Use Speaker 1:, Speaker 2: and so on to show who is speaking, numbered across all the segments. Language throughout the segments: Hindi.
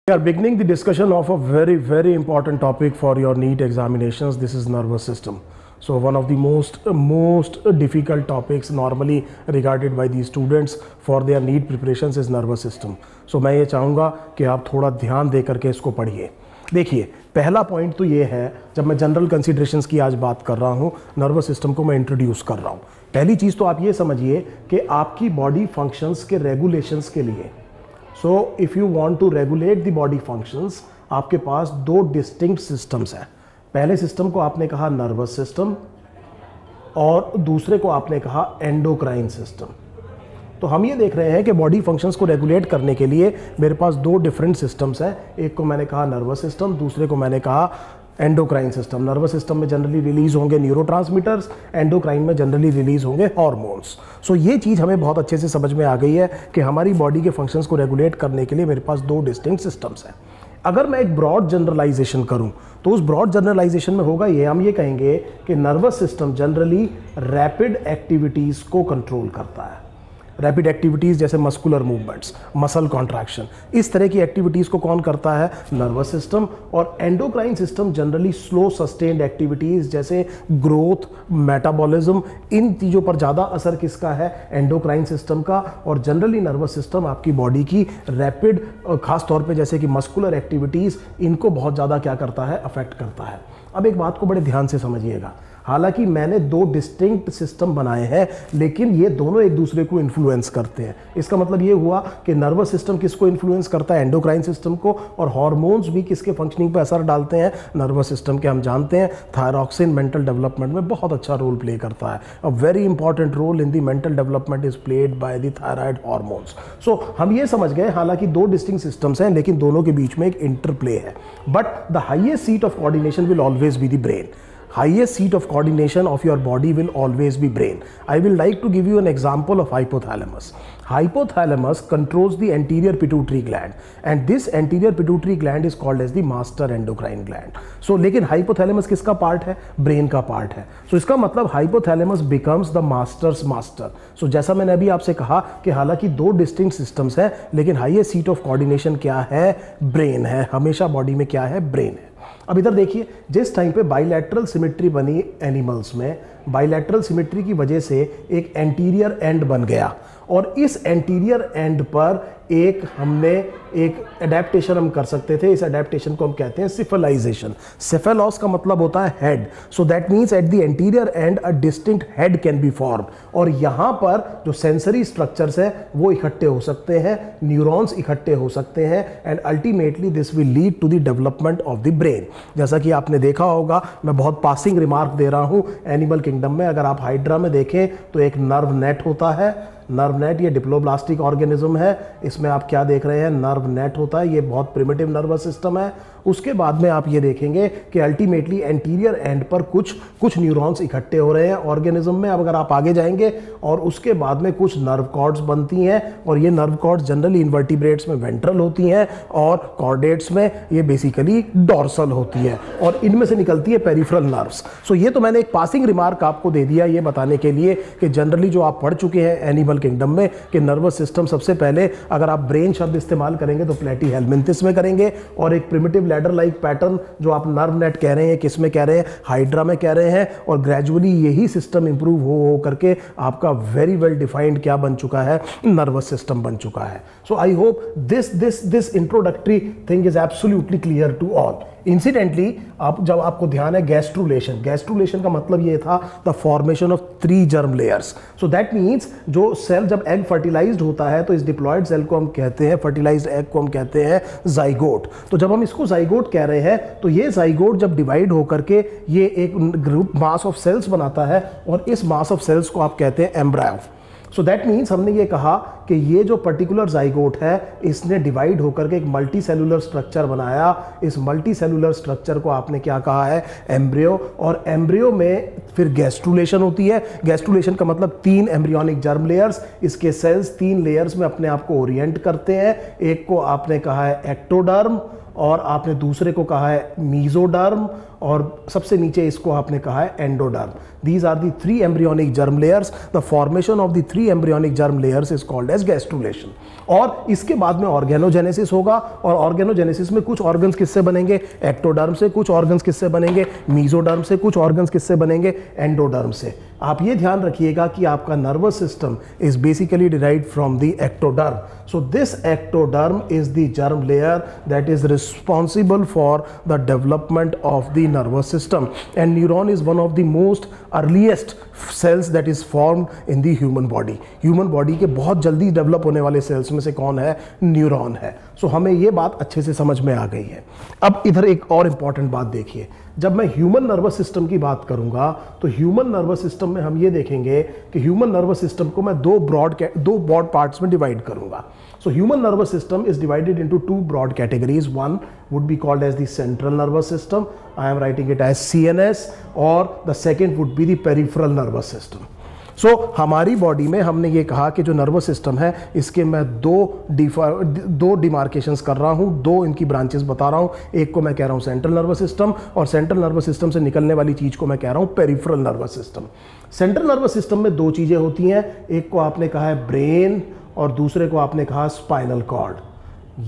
Speaker 1: We are beginning the discussion of a very important topic for your NEET examinations. This is nervous system. So one of the most difficult topics normally regarded by the students for their NEET preparations is nervous system. So मैं ये चाहूँगा कि आप थोड़ा ध्यान दे करके इसको पढ़िए. देखिए, पहला पॉइंट तो ये है, जब मैं जनरल कंसिडरेशंस की आज बात कर रहा हूँ, नर्वस सिस्टम को मैं इंट्रोड्यूस कर रहा हूँ. पहली चीज़ तो आप ये समझिए कि आपकी बॉडी फंक्शंस के रेगुलेशंस के लिए, so if you want to regulate the body functions, आपके पास दो डिस्टिंक्ट सिस्टम्स हैं. पहले सिस्टम को आपने कहा नर्वस सिस्टम और दूसरे को आपने कहा एंडोक्राइन सिस्टम. तो हम ये देख रहे हैं कि बॉडी फंक्शंस को रेगुलेट करने के लिए मेरे पास दो डिफरेंट सिस्टम्स हैं. एक को मैंने कहा नर्वस सिस्टम, दूसरे को मैंने कहा एंडोक्राइन सिस्टम. नर्वस सिस्टम में जनरली रिलीज होंगे न्यूरोट्रांसमीटर्स, एंडोक्राइन में जनरली रिलीज होंगे हार्मोन्स. सो ये चीज़ हमें बहुत अच्छे से समझ में आ गई है कि हमारी बॉडी के फंक्शंस को रेगुलेट करने के लिए मेरे पास दो डिस्टिंक्ट सिस्टम्स हैं. अगर मैं एक ब्रॉड जनरलाइजेशन करूं तो उस ब्रॉड जनरलाइजेशन में होगा ये, हम ये कहेंगे कि nervous system generally rapid activities को कंट्रोल करता है. रैपिड एक्टिविटीज़ जैसे मस्कुलर मूवमेंट्स, मसल कॉन्ट्रैक्शन, इस तरह की एक्टिविटीज़ को कौन करता है? Nervous system. और endocrine system generally slow sustained activities जैसे ग्रोथ, मेटाबॉलिज्म, इन चीज़ों पर ज़्यादा असर किसका है? एंडोक्राइन सिस्टम का. और जनरली नर्वस सिस्टम आपकी बॉडी की रैपिड, खास तौर पे जैसे कि मस्कुलर एक्टिविटीज़, इनको बहुत ज़्यादा क्या करता है? अफेक्ट करता है. अब एक बात को बड़े ध्यान से समझिएगा, हालांकि मैंने दो डिस्टिंक्ट सिस्टम बनाए हैं, लेकिन ये दोनों एक दूसरे को इन्फ्लुएंस करते हैं. इसका मतलब ये हुआ कि नर्वस सिस्टम किसको इन्फ्लुएंस करता है? एंडोक्राइन सिस्टम को. और हार्मोन्स भी किसके फंक्शनिंग पर असर डालते हैं? नर्वस सिस्टम के. हम जानते हैं थायरॉक्सिन मेंटल डेवलपमेंट में बहुत अच्छा रोल प्ले करता है. A very important role in the mental development is played by the thyroid hormones. So हम ये समझ गए, हालांकि दो डिस्टिंक्ट सिस्टम्स हैं, लेकिन दोनों के बीच में एक इंटरप्ले है. But the highest seat of coordination will always be the brain. Highest seat of coordination of your body will always be brain. I will like to give you an example of hypothalamus. Hypothalamus controls the anterior pituitary gland, and this anterior pituitary gland is called as the master endocrine gland. So लेकिन hypothalamus किसका पार्ट है? ब्रेन का पार्ट है. So इसका मतलब hypothalamus becomes the master's master. So जैसा मैंने अभी आपसे कहा कि हालांकि दो distinct systems हैं, लेकिन highest seat of coordination क्या है? ब्रेन है. हमेशा बॉडी में क्या है? ब्रेन है. अब इधर देखिए, जिस टाइम पे बाइलैटरल सिमेट्री बनी एनिमल्स में, बाइलैटरल सिमेट्री की वजह से एक एंटीरियर एंड बन गया, और इस एंटीरियर एंड पर हमने एक एडेप्टेशन हम कर सकते थे. इस एडेप्टेशन को हम कहते हैं सिफलाइजेशन. सेफेलॉस का मतलब होता है head. So that means at the anterior and a distinct head can be form. और यहाँ पर जो सेंसरी स्ट्रक्चर्स हैं वो इकट्ठे हो सकते हैं, न्यूरॉन्स इकट्ठे हो सकते हैं, and ultimately this will lead to the development of the brain. जैसा कि आपने देखा होगा, मैं बहुत पासिंग रिमार्क दे रहा हूँ, एनिमल किंगडम में अगर आप हाइड्रा में देखें तो एक नर्व नेट होता है. नर्व नेट ये डिप्लोब्लास्टिक ऑर्गेनिज्म है. इसमें आप क्या देख रहे हैं? नर्व नेट होता है. ये बहुत प्रिमिटिव नर्वस सिस्टम है. उसके बाद में आप ये देखेंगे कि अल्टीमेटली एंटीरियर एंड पर कुछ न्यूरॉन्स इकट्ठे हो रहे हैं ऑर्गेनिज्म में. अब अगर आप आगे जाएंगे और उसके बाद में कुछ नर्व कॉर्ड्स बनती हैं, और ये नर्व कॉर्ड्स जनरली इन्वर्टिब्रेट्स में वेंट्रल होती हैं, और कॉर्डेट्स में ये बेसिकली डॉर्सल होती है, और इनमें से निकलती है पेरिफेरल नर्व्स. सो ये तो मैंने एक पासिंग रिमार्क आपको दे दिया ये बताने के लिए कि जनरली जो आप पढ़ चुके हैं एनिमल किंगडम में कि नर्वस सिस्टम सबसे पहले अगर आप ब्रेन शब्द इस्तेमाल करेंगे तो प्लेटीहेलमिन्थिस में करेंगे, और एक प्रिमिटिव लैडर लाइक पैटर्न जो आप नर्व नेट कह रहे हैं, किस में कह रहे हैं? हाइड्रा में कह रहे हैं. और ग्रेजुअली यही सिस्टम इंप्रूव हो करके आपका वेरी वेल डिफाइंड क्या बन चुका है? नर्वस सिस्टम बन चुका है. So I hope this introductory thing is absolutely clear to all. Incidentally जब आपको ध्यान है गैस्ट्रुलेशन का मतलब ये था the formation of 3 germ layers. So that means जो सेल जब एग फर्टिलाइज्ड होता है तो इस डिप्लॉयड सेल को हम कहते हैं, फर्टिलाइज्ड एग को हम कहते हैं जाइगोट. तो जब हम इसको जाइगोट कह रहे हैं तो ये जाइगोट जब डिवाइड होकर के ये एक ग्रुप मास ऑफ सेल्स बनाता है, और इस मास ऑफ सेल्स को आप कहते हैं एम्ब्रायो. सो दैट मीन्स हमने ये कहा कि ये जो पर्टिकुलर जाइगोट है इसने डिवाइड होकर के एक मल्टी सेलुलर स्ट्रक्चर बनाया. इस मल्टी सेलुलर स्ट्रक्चर को आपने क्या कहा है? एम्ब्रियो. और एम्ब्रियो में फिर गैस्ट्रुलेशन होती है. गैस्ट्रुलेशन का मतलब 3 एम्ब्रियोनिक जर्म लेयर्स. इसके सेल्स 3 लेयर्स में अपने आप को ओरिएंट करते हैं. एक को आपने कहा है एक्टोडर्म, और आपने दूसरे को कहा है मीजोडर्म, और सबसे नीचे इसको आपने कहा है endoderm. These are the 3 embryonic germ layers. The formation of the 3 embryonic germ layers is called as gastrulation. और इसके बाद में ऑर्गेनोजेनेसिस होगा, और ऑर्गेनोजेनेसिस में कुछ ऑर्गन्स किससे बनेंगे, एक्टोडर्म से, कुछ ऑर्गन्स किससे बनेंगे, मीजोडर्म से, कुछ ऑर्गन्स किससे बनेंगे, एंडोडर्म से। आप ये ध्यान रखिएगा कि आपका nervous system is basically derived from the ectoderm. So this ectoderm is the germ layer that is responsible for the development of the nervous system, and neuron is one of the most earliest cells that is formed in the human body. Human body के बहुत जल्दी डेवलप होने वाले सेल्स में से कौन है, न्यूरॉन है। सो हमें ये बात अच्छे से समझ में आ गई है। अब इधर एक और इंपॉर्टेंट बात देखिए, जब मैं ह्यूमन नर्वस सिस्टम की बात करूंगा तो ह्यूमन नर्वस सिस्टम में हम ये देखेंगे कि ह्यूमन नर्वस सिस्टम को मैं दो ब्रॉड पार्ट्स में डिवाइड करूंगा। So human nervous system is divided into 2 broad categories. One would be called as the central nervous system, I am writing it as CNS, और the second would be the peripheral nervous system. सो हमारी बॉडी में हमने ये कहा कि जो नर्वस सिस्टम है इसके मैं दो डिमार्केशंस कर रहा हूँ, 2 इनकी ब्रांचेस बता रहा हूँ। एक को मैं कह रहा हूँ सेंट्रल नर्वस सिस्टम, और सेंट्रल नर्वस सिस्टम से निकलने वाली चीज़ को मैं कह रहा हूँ peripheral nervous system. Central nervous system में 2 चीज़ें होती हैं, एक को आपने कहा है ब्रेन और दूसरे को आपने कहा स्पाइनल कॉर्ड।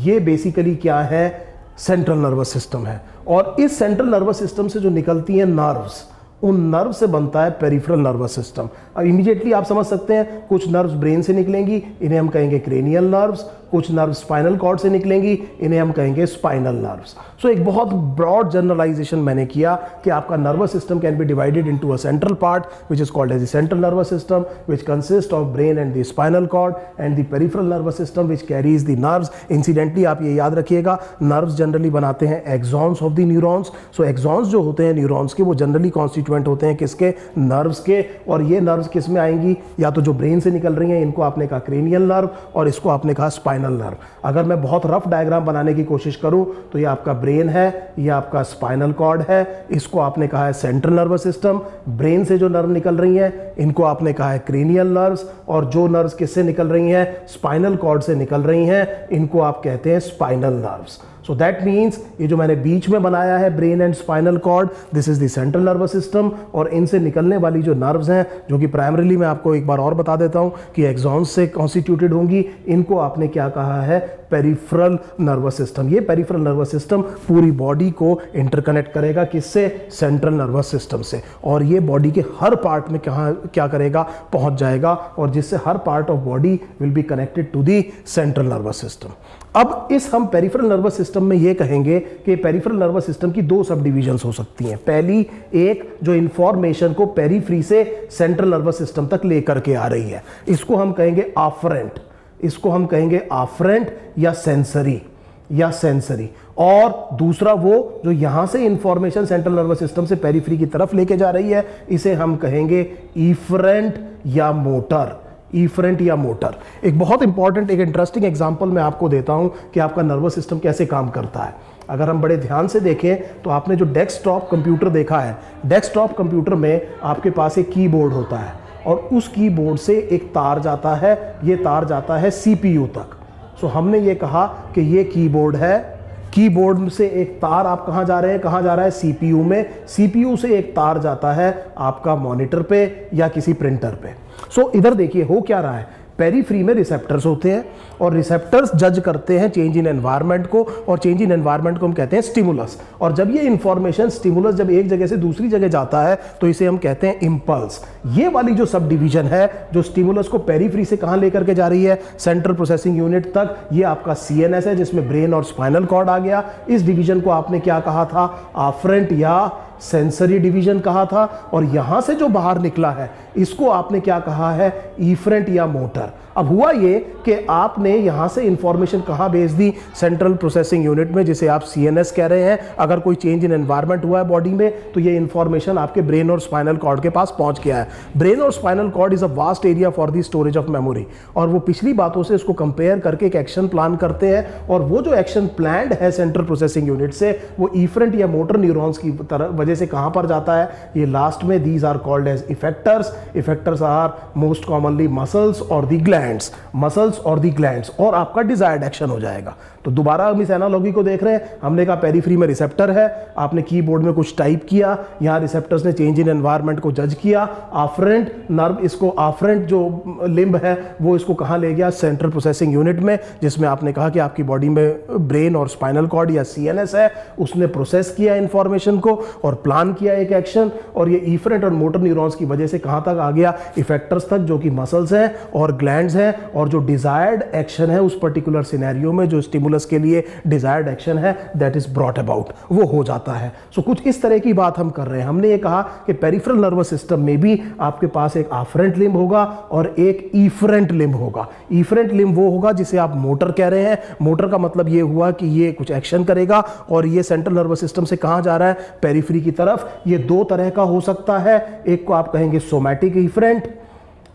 Speaker 1: ये बेसिकली क्या है, सेंट्रल नर्वस सिस्टम है। और इस सेंट्रल नर्वस सिस्टम से जो निकलती हैं नर्व्स, उन नर्व से बनता है पेरिफेरल नर्वस सिस्टम। अब इमीडिएटली आप समझ सकते हैं, कुछ नर्व्स ब्रेन से निकलेंगी, इन्हें हम कहेंगे क्रेनियल नर्व्स, कुछ नर्व स्पाइनल कॉर्ड से निकलेंगी, इन्हें हम कहेंगे स्पाइनल नर्व्स। सो एक बहुत ब्रॉड जनरलाइजेशन मैंने किया कि आपका nervous system can be divided into a central part which is called as the central nervous system which consist of brain and the spinal cord, and the peripheral nervous system which carries the nerves. Incidentally आप ये याद रखिएगा, नर्व्स जनरली बनाते हैं axons of the neurons. So axons जो होते हैं न्यूरॉन्स के, वो जनरली कॉन्स्टिट्यूएंट होते हैं किसके, नर्व्स के। और ये नर्व्स किस में आएंगी, या तो जो ब्रेन से निकल रही हैं इनको आपने कहा क्रेनियल नर्व, और इसको आपने कहा स्पाइनल नर्व। अगर मैं बहुत रफ डायग्राम बनाने की कोशिश करूं तो ये आपका ब्रेन है, ये आपका स्पाइनल कॉर्ड है, इसको आपने कहा है सेंट्रल नर्वस सिस्टम। ब्रेन से जो नर्व निकल रही हैं इनको आपने कहा है क्रेनियल नर्व्स, और जो नर्व्स किससे निकल रही हैं, स्पाइनल कॉर्ड से निकल रही हैं, इनको आप कहते हैं spinal nerves. So that means ये जो मैंने बीच में बनाया है brain and spinal cord, this is the central nervous system. और इनसे निकलने वाली जो नर्व्स हैं, जो कि प्राइमरीली मैं आपको एक बार और बता देता हूं कि एक्सॉन्स से कॉन्स्टिट्यूटेड होंगी, इनको आपने क्या कहा है, पेरिफेरल नर्वस सिस्टम। ये पेरिफेरल नर्वस सिस्टम पूरी बॉडी को इंटरकनेक्ट करेगा किससे, सेंट्रल नर्वस सिस्टम से, और ये बॉडी के हर पार्ट में कहाँ क्या करेगा, पहुंच जाएगा, और जिससे हर part of body will be connected to the central nervous system. अब इस हम पेरिफेरल नर्वस सिस्टम में ये कहेंगे कि पेरिफेरल नर्वस सिस्टम की 2 सब डिविजन्स हो सकती हैं। पहली, एक जो इंफॉर्मेशन को पेरीफ्री से सेंट्रल नर्वस सिस्टम तक लेकर के आ रही है, इसको हम कहेंगे आफ्रेंट, इसको हम कहेंगे आफ्रेंट या सेंसरी। और दूसरा वो जो यहां से इंफॉर्मेशन सेंट्रल नर्वस सिस्टम से पेरीफ्री की तरफ लेके जा रही है, इसे हम कहेंगे इफरेंट या मोटर। इफरेंट या मोटर। एक बहुत इंपॉर्टेंट, एक इंटरेस्टिंग एग्जांपल मैं आपको देता हूं कि आपका नर्वस सिस्टम कैसे काम करता है। अगर हम बड़े ध्यान से देखें तो आपने जो डेस्कटॉप कंप्यूटर देखा है, डेस्कटॉप कंप्यूटर में आपके पास एक कीबोर्ड होता है, और उस कीबोर्ड से एक तार जाता है, ये तार जाता है सीपीयू तक। सो हमने ये कहा कि ये कीबोर्ड है, कीबोर्ड से एक तार आप कहाँ जा रहे हैं, कहाँ जा रहा है, सीपीयू में। सीपीयू से एक तार जाता है आपका मॉनिटर पे या किसी प्रिंटर पे। सो इधर देखिए हो क्या रहा है, पेरीफ्री में रिसेप्टर्स होते हैं, और रिसेप्टर्स जज करते हैं चेंज इन एनवायरनमेंट को, और चेंज इन एनवायरनमेंट को हम कहते हैं स्टिमुलस। और जब ये इंफॉर्मेशन स्टिमुलस जब एक जगह से दूसरी जगह जाता है तो इसे हम कहते हैं इंपल्स। ये वाली जो सब डिवीजन है जो स्टिमुलस को पेरीफ्री से कहां लेकर के जा रही है, सेंट्रल प्रोसेसिंग यूनिट तक, ये आपका सीएनएस है जिसमें ब्रेन और स्पाइनल कॉर्ड आ गया। इस डिवीजन को आपने क्या कहा था, आफ्रेंट या सेंसरी डिवीजन कहा था। और यहां से जो बाहर निकला है इसको आपने क्या कहा है, इफरेंट या मोटर। अब हुआ ये कि आपने यहां से इंफॉर्मेशन कहां भेज दी, सेंट्रल प्रोसेसिंग यूनिट में, जिसे आप सीएनएस कह रहे हैं। अगर कोई चेंज इन एनवायरनमेंट हुआ है बॉडी में तो ये इंफॉर्मेशन आपके ब्रेन और स्पाइनल कॉर्ड के पास पहुंच गया है। ब्रेन और spinal cord is a vast area for the storage of memory, और वो पिछली बातों से इसको कंपेयर करके एक एक्शन प्लान करते हैं, और वो जो एक्शन प्लान्ड है सेंट्रल प्रोसेसिंग यूनिट से, वो इफरेंट या मोटर न्यूरॉन्स की वजह से कहां पर जाता है, ये लास्ट में। These are called as effectors. Effectors are most commonly muscles और द ग्लैंड्स, मसल्स और द ग्लैंड्स, और आपका डिजायर्ड एक्शन हो जाएगा। तो दोबारा हम इस एनालॉजी को देख रहे हैं, हमने कहा पेरीफ्री में रिसेप्टर है, आपने कीबोर्ड में कुछ टाइप किया, यहाँ रिसेप्टर्स ने चेंज इन एनवायरनमेंट को जज किया, आफ्रेंट नर्व इसको आफ्रेंट जो लिम्ब है वो इसको कहाँ ले गया, सेंट्रल प्रोसेसिंग यूनिट में, जिसमें आपने कहा कि आपकी बॉडी में ब्रेन और स्पाइनल कॉर्ड या सीएनएस है, उसने प्रोसेस किया इंफॉर्मेशन को और प्लान किया एक एक्शन, और ये इफरेंट और मोटर न्यूरॉन्स की वजह से कहाँ तक आ गया, इफेक्टर्स तक, जो कि मसल्स हैं और ग्लैंड्स हैं, और जो डिजायर्ड एक्शन है उस पर्टिकुलर सिनेरियो में, जो स्टिमुलस के लिए डिजायर्ड एक्शन है, दैट इज ब्रॉट अबाउट, वो हो जाता है। सो कुछ इस तरह की बात हम कर रहे हैं। हमने ये कहा कि पेरिफेरल नर्वस सिस्टम में भी आपके पास एक आफ्रेंट लिम्ब होगा और एक इफरेंट लिम्ब होगा। इफरेंट लिम्ब वो होगा जिसे आप मोटर कह रहे हैं। मोटर का मतलब ये हुआ कि ये कुछ एक्शन करेगा और ये सेंट्रल नर्वस सिस्टम से कहां जा रहा है, पेरिफेरी की तरफ। ये दो तरह का हो सकता है, एक को आप कहेंगे सोमैटिक इफरेंट।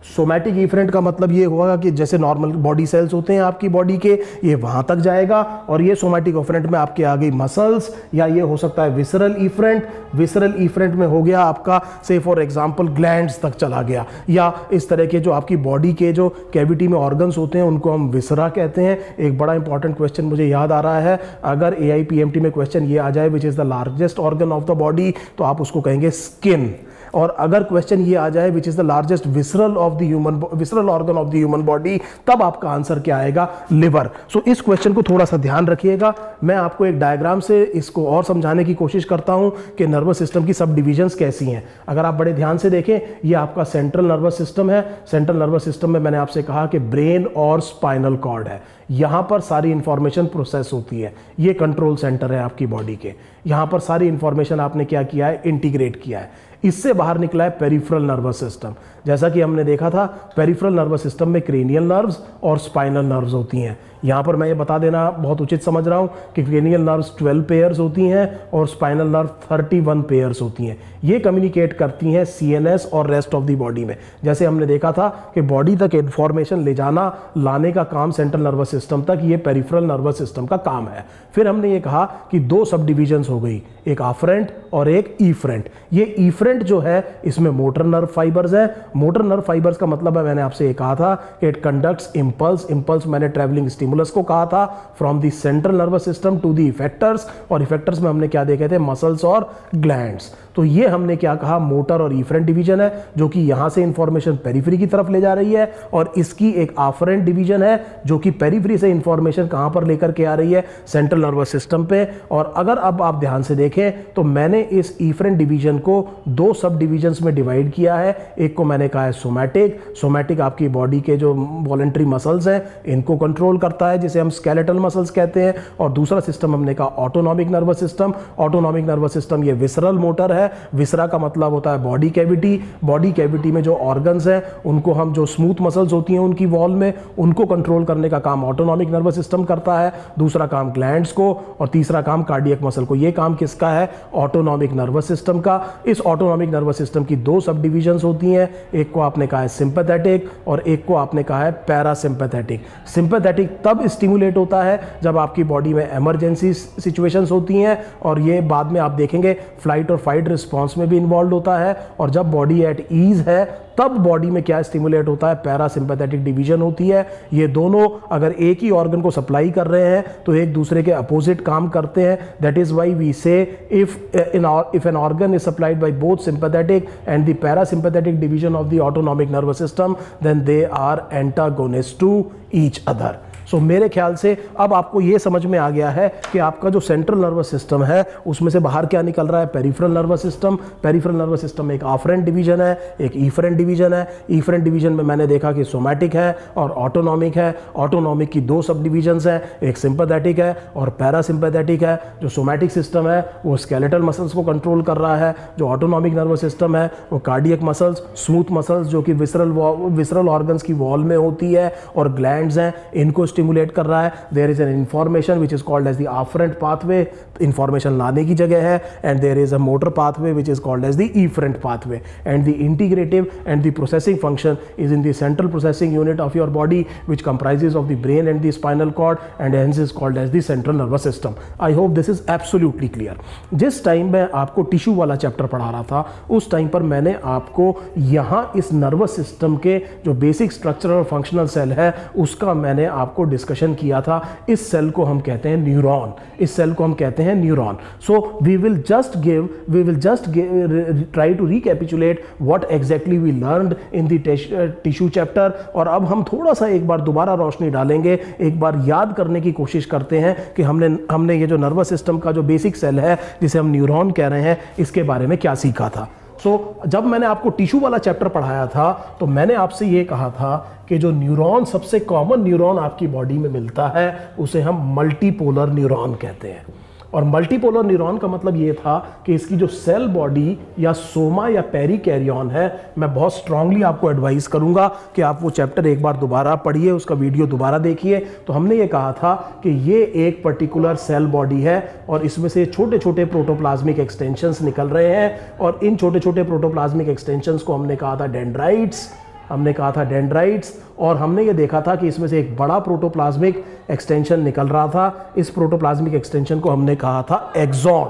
Speaker 1: सोमैटिक इफरेंट का मतलब ये होगा कि जैसे नॉर्मल बॉडी सेल्स होते हैं आपकी बॉडी के, ये वहां तक जाएगा, और ये सोमैटिक इफरेंट में आपके आ गई मसल्स, या ये हो सकता है विसरल इफरेंट। विसरल इफरेंट में हो गया आपका से फॉर एग्जांपल ग्लैंड्स तक चला गया, या इस तरह के जो आपकी बॉडी के जो कैविटी में ऑर्गन्स होते हैं उनको हम विसरा कहते हैं। एक बड़ा इंपॉर्टेंट क्वेश्चन मुझे याद आ रहा है, अगर AIPMT में क्वेश्चन ये आ जाए which is the largest organ of the body, तो आप उसको कहेंगे स्किन। और अगर क्वेश्चन ये आ जाए which is the largest visceral organ of the human body, तब आपका आंसर क्या आएगा, लिवर। सो इस क्वेश्चन को थोड़ा सा ध्यान रखिएगा। मैं आपको एक डायग्राम से इसको और समझाने की कोशिश करता हूं कि नर्वस सिस्टम की सब डिविजन्स कैसी हैं। अगर आप बड़े ध्यान से देखें, ये आपका सेंट्रल नर्वस सिस्टम है। सेंट्रल नर्वस सिस्टम में मैंने आपसे कहा कि ब्रेन और स्पाइनल कॉर्ड है, यहां पर सारी इंफॉर्मेशन प्रोसेस होती है। ये कंट्रोल सेंटर है आपकी बॉडी के, यहां पर सारी इंफॉर्मेशन आपने क्या किया है, इंटीग्रेट किया है। इससे बाहर निकला है पेरिफेरल नर्वस सिस्टम। जैसा कि हमने देखा था, पेरिफेरल नर्वस सिस्टम में क्रेनियल नर्व्स और स्पाइनल नर्व्स होती हैं। यहाँ पर मैं ये बता देना बहुत उचित समझ रहा हूँ कि क्रेनियल नर्व्स 12 पेयर्स होती हैं और स्पाइनल नर्व 31 पेयर्स होती हैं। ये कम्युनिकेट करती हैं CNS और रेस्ट ऑफ द बॉडी में। जैसे हमने देखा था कि बॉडी तक इंफॉर्मेशन ले जाना, लाने का काम सेंट्रल नर्वस सिस्टम तक, ये पेरिफेरल नर्वस सिस्टम का काम है। फिर हमने ये कहा कि दो सब डिविजन्स हो गई, एक आफ्रेंट और एक इफरेंट। ये इफरेंट जो है इसमें मोटर नर्व फाइबर्स है। मोटर नर्व फाइबर्स का मतलब है, मैंने आपसे ये कहा था कि इट कंडक्ट्स इंपल्स। इंपल्स मैंने ट्रैवलिंग स्टिमुलस को कहा था from the central nervous system to the effectors, और इफेक्टर्स में हमने क्या देखे थे, मसल्स और ग्लैंड्स। तो ये हमने क्या कहा, मोटर और इफरेंट डिवीजन है, जो कि यहां से इंफॉर्मेशन पेरिफेरी की तरफ ले जा रही है, और इसकी एक आफ्रेंट डिवीजन है जो कि पेरिफेरी से इंफॉर्मेशन कहां पर लेकर के आ रही है, सेंट्रल नर्वस सिस्टम पे। और अगर अब आप ध्यान से देखें तो मैंने इस इफरेंट डिवीजन को दो सब डिवीजन्स में डिवाइड किया है। एक को मैंने कहा है सोमैटिक। सोमैटिक आपकी बॉडी के जो वॉलंटरी मसल्स हैं इनको कंट्रोल करता है, जिसे हम स्केलेटल मसल्स कहते हैं। और दूसरा सिस्टम हमने कहा autonomic nervous system. Autonomic nervous system ये विसरल मोटर है। विसरा का मतलब होता है बॉडी कैविटी। बॉडी कैविटी में जो ऑर्गन्स हैं उनको हम, जो स्मूथ मसल्स होती हैं उनकी वॉल में, उनको कंट्रोल करने का काम ऑटोनॉमिक नर्वस सिस्टम करता है। दूसरा काम ग्लैंड्स को, और तीसरा काम कार्डियक मसल को। ये काम किसका है, ऑटोनॉमिक नर्वस सिस्टम का। इस ऑटोनॉमिक नर्वस सिस्टम की दो सब डिविजन्स होती हैं, एक को आपने कहा है सिंपैथेटिक और एक को आपने कहा है पैरासिम्पैथेटिक। सिंपैथेटिक तब स्टिमुलेट होता है जब आपकी बॉडी में इमरजेंसी सिचुएशंस होती हैं, और ये बाद में आप देखेंगे फ्लाइट और फाइट रिस्पॉन्स में भी इन्वॉल्व होता है। और जब बॉडी एट ईज है तब बॉडी में क्या स्टिमुलेट होता है, पैरासिम्पैथेटिक डिवीजन होती है। ये दोनों अगर एक ही ऑर्गन को सप्लाई कर रहे हैं तो एक दूसरे के अपोजिट काम करते हैं। That is why we say if an organ is supplied by both sympathetic and the parasympathetic division of the autonomic nervous system, then they are antagonist to each other. So मेरे ख्याल से अब आपको ये समझ में आ गया है कि आपका जो सेंट्रल नर्वस सिस्टम है उसमें से बाहर क्या निकल रहा है, peripheral nervous system. Peripheral nervous system में एक आफ्रेंट डिवीजन है, एक इफरेंट डिवीजन है। इफरेंट डिवीजन में मैंने देखा कि सोमैटिक है और ऑटोनॉमिक है। ऑटोनॉमिक की दो सब डिवीजन्स हैं, एक सिंपैथेटिक है और पैरासिम्पैथेटिक है। जो सोमैटिक सिस्टम है वो स्केलेटल मसल्स को कंट्रोल कर रहा है, जो ऑटोनॉमिक नर्वस सिस्टम है वो कार्डियक मसल्स, स्मूथ मसल्स जो कि विसरल ऑर्गन्स की वॉल में होती है, और ग्लैंड्स हैं इनको स्टिमुलेट कर रहा है। There is an information which is called as the afferent pathway, information लाने की जगह है, and there is a motor pathway which is called as the efferent pathway, and the integrative and the processing function is in the central processing unit of your body which comprises of the brain and the spinal cord, and hence is called as the central nervous system. I hope this is absolutely clear. जिस टाइम मैं आपको टिश्यू वाला चैप्टर पढ़ा रहा था उस टाइम पर मैंने आपको यहाँ इस नर्वस सिस्टम के जो बेसिक स्ट्रक्चरल और फंक्शनल सेल है उसका मैंने आपको डिस्कशन किया था, इस सेल को हम कहते हैं न्यूरॉन, इस सेल को हम कहते हैं neuron. So we will just try to recapitulate what exactly we learned in the tissue chapter. और अब हम थोड़ा सा एक बार दोबारा रोशनी डालेंगे, एक बार याद करने की कोशिश करते हैं कि हमने ये जो नर्वस सिस्टम का जो बेसिक सेल है जिसे हम न्यूरॉन कह रहे हैं, इसके बारे में क्या सीखा था। जब मैंने आपको टिश्यू वाला चैप्टर पढ़ाया था तो मैंने आपसे ये कहा था कि जो न्यूरॉन, सबसे कॉमन न्यूरॉन आपकी बॉडी में मिलता है उसे हम मल्टीपोलर न्यूरॉन कहते हैं। और मल्टीपोलर न्यूरॉन का मतलब ये था कि इसकी जो सेल बॉडी या सोमा या पेरिकैरियन है, मैं बहुत स्ट्रांगली आपको एडवाइस करूंगा कि आप वो चैप्टर एक बार दोबारा पढ़िए, उसका वीडियो दोबारा देखिए। तो हमने ये कहा था कि ये एक पर्टिकुलर सेल बॉडी है और इसमें से छोटे छोटे प्रोटोप्लाज्मिक एक्सटेंशंस निकल रहे हैं और इन छोटे छोटे प्रोटोप्लाज्मिक एक्सटेंशंस को हमने कहा था डेंड्राइट्स, और हमने ये देखा था कि इसमें से एक बड़ा प्रोटोप्लाज्मिक एक्सटेंशन निकल रहा था। इस प्रोटोप्लाज्मिक एक्सटेंशन को हमने कहा था एक्सॉन,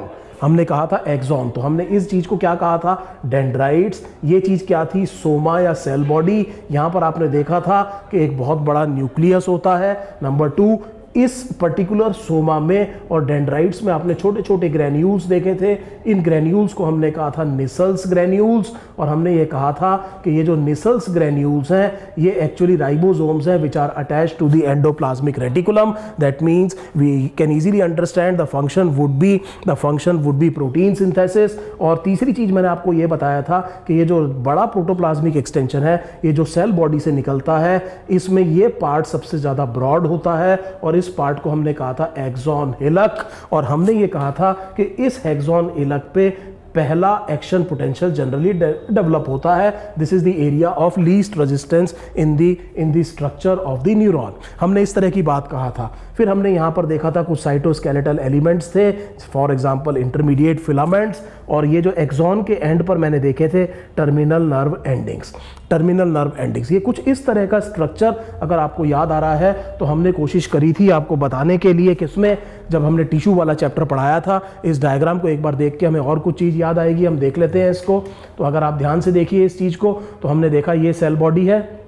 Speaker 1: तो हमने इस चीज को क्या कहा था, डेंड्राइट्स। ये चीज क्या थी, सोमा या सेल बॉडी। यहां पर आपने देखा था कि एक बहुत बड़ा न्यूक्लियस होता है। नंबर 2, इस पर्टिकुलर सोमा में और डेंड्राइट्स में आपने छोटे छोटे ग्रैन्यूल्स देखे थे। इन ग्रैन्यूल्स को हमने कहा था निसल्स ग्रैन्यूल्स, और हमने ये कहा था कि ये जो निसल्स ग्रैन्यूल्स हैं ये एक्चुअली राइबोसोम्स हैं which are attached to the endoplasmic reticulum. That means we can easily understand the function would be protein synthesis. और तीसरी चीज मैंने आपको ये बताया था कि ये जो बड़ा प्रोटोप्लाज्मिक एक्सटेंशन है, ये जो सेल बॉडी से निकलता है, इसमें ये पार्ट सबसे ज्यादा ब्रॉड होता है और इस पार्ट को हमने कहा था एक्सॉन हिलक। और हमने ये कहा था कि इस एक्सॉन हिलक पे पहला एक्शन पोटेंशियल जनरली डेवलप होता है। This is the area of least resistance in the structure of the neuron. हमने इस तरह की बात कहा था। फिर हमने यहाँ पर देखा था कुछ साइटोस्केलेटल एलिमेंट्स थे, फॉर एग्जांपल इंटरमीडिएट फिलामेंट्स, और ये जो एक्सॉन के एंड पर मैंने देखे थे टर्मिनल नर्व एंडिंग्स। ये कुछ इस तरह का स्ट्रक्चर अगर आपको याद आ रहा है तो हमने कोशिश करी थी आपको बताने के लिए, किसमें, जब हमने टिश्यू वाला चैप्टर पढ़ाया था। इस डायग्राम को एक बार देख के हमें और कुछ चीज़ याद आएगी, हम देख लेते हैं इसको। तो अगर आप ध्यान से देखिए इस चीज़ को, तो हमने देखा ये सेल बॉडी है।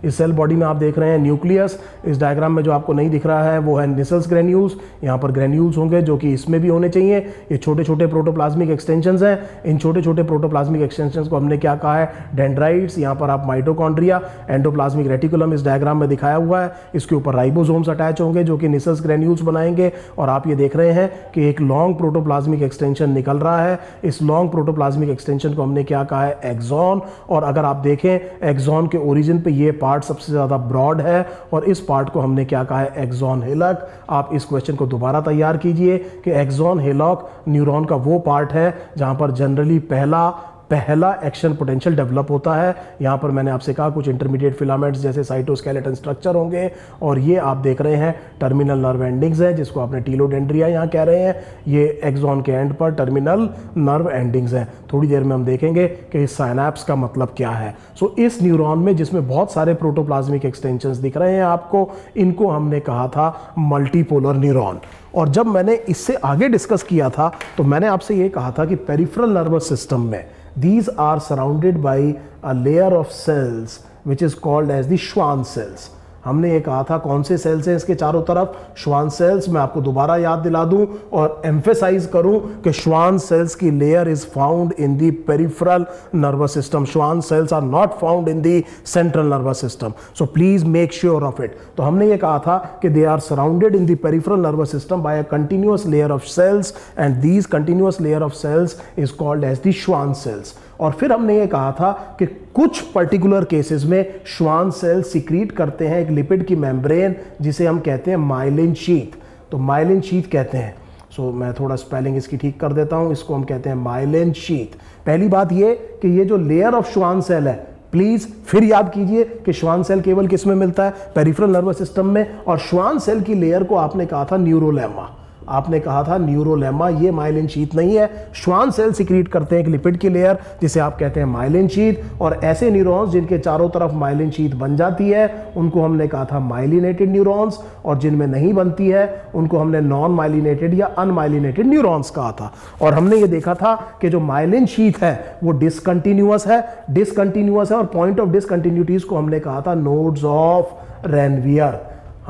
Speaker 1: इस सेल बॉडी में आप देख रहे हैं न्यूक्लियस। इस डायग्राम में जो आपको नहीं दिख रहा है वो है निसल्स ग्रैन्यूल्स। यहाँ पर ग्रैन्यूल्स होंगे जो कि इसमें भी होने चाहिए। ये छोटे छोटे प्रोटोप्लाज्मिक एक्सटेंशंस हैं। इन छोटे छोटे प्रोटोप्लाज्मिक एक्सटेंशंस को हमने क्या कहा है, डेंड्राइट्स। यहाँ पर आप माइटोकॉन्ड्रिया, एंडोप्लाज्मिक रेटिकुलम इस डायग्राम में दिखाया हुआ है। इसके ऊपर राइबोसोम्स अटैच होंगे जो कि निसल्स ग्रैन्यूल्स बनाएंगे। और आप ये देख रहे हैं कि एक लॉन्ग प्रोटोप्लाज्मिक एक्सटेंशन निकल रहा है। इस लॉन्ग प्रोटोप्लाज्मिक एक्सटेंशन को हमने क्या कहा है, एक्सॉन। और अगर आप देखें एक्सॉन के ओरिजिन पे ये पार्ट सबसे ज्यादा ब्रॉड है और इस पार्ट को हमने क्या कहा है, एक्सॉन हिलक। आप इस क्वेश्चन को दोबारा तैयार कीजिए कि एक्सॉन हिलक न्यूरॉन का वो पार्ट है जहां पर जनरली पहला एक्शन पोटेंशियल डेवलप होता है। यहाँ पर मैंने आपसे कहा कुछ इंटरमीडिएट फिलामेंट्स जैसे साइटोस्केलेटन स्ट्रक्चर होंगे। और ये आप देख रहे हैं टर्मिनल नर्व एंडिंग्स है, जिसको आपने टीलोडेंड्रिया यहाँ कह रहे हैं। ये एक्सॉन के एंड पर टर्मिनल नर्व एंडिंग्स हैं। थोड़ी देर में हम देखेंगे कि इस साइनैप्स का मतलब क्या है। सो इस न्यूरॉन में जिसमें बहुत सारे प्रोटोप्लाज्मिक एक्सटेंशंस दिख रहे हैं आपको, इनको हमने कहा था मल्टीपोलर न्यूरॉन। और जब मैंने इससे आगे डिस्कस किया था तो मैंने आपसे ये कहा था कि पेरिफेरल नर्वस सिस्टम में these are surrounded by a layer of cells which is called as the Schwann cells। हमने ये कहा था कौन से सेल्स हैं इसके चारों तरफ, श्वान सेल्स। मैं आपको दोबारा याद दिला दूं और एम्फेसाइज करूं कि श्वान सेल्स की layer is found in the peripheral nervous system. Schwann cells are not found in the central nervous system, so please make sure of it. तो हमने ये कहा था कि they are surrounded in the peripheral nervous system by a continuous layer of cells and these continuous layer of cells is called as the Schwann cells. और फिर हमने ये कहा था कि कुछ पर्टिकुलर केसेस में श्वान सेल सिक्रीट करते हैं एक लिपिड की मेम्ब्रेन जिसे हम कहते हैं माइलिन शीथ। तो माइलिन शीथ कहते हैं। सो मैं थोड़ा स्पेलिंग इसकी ठीक कर देता हूं, इसको हम कहते हैं माइलिन शीथ। पहली बात ये कि ये जो लेयर ऑफ श्वान सेल है, प्लीज फिर याद कीजिए कि श्वान सेल केवल किस में मिलता है, पेरिफेरल नर्वस सिस्टम में। और श्वान सेल की लेयर को आपने कहा था न्यूरोलेमा, आपने कहा था न्यूरोलेमा। ये माइलिन शीथ नहीं है। श्वान सेल सिक्रीट करते हैं एक लिपिड की लेयर जिसे आप कहते हैं माइलिन शीथ। और ऐसे न्यूरॉन्स जिनके चारों तरफ माइलिन शीथ बन जाती है उनको हमने कहा था माइलिनेटेड न्यूरॉन्स, और जिनमें नहीं बनती है उनको हमने नॉन माइलिनेटेड या अनमाइलिनेटेड न्यूरॉन्स कहा था। और हमने ये देखा था कि जो माइलिन शीथ है वो डिसकंटिन्यूअस है और पॉइंट ऑफ डिसकंटिन्यूटीज को हमने कहा था नोड्स ऑफ रेनवियर।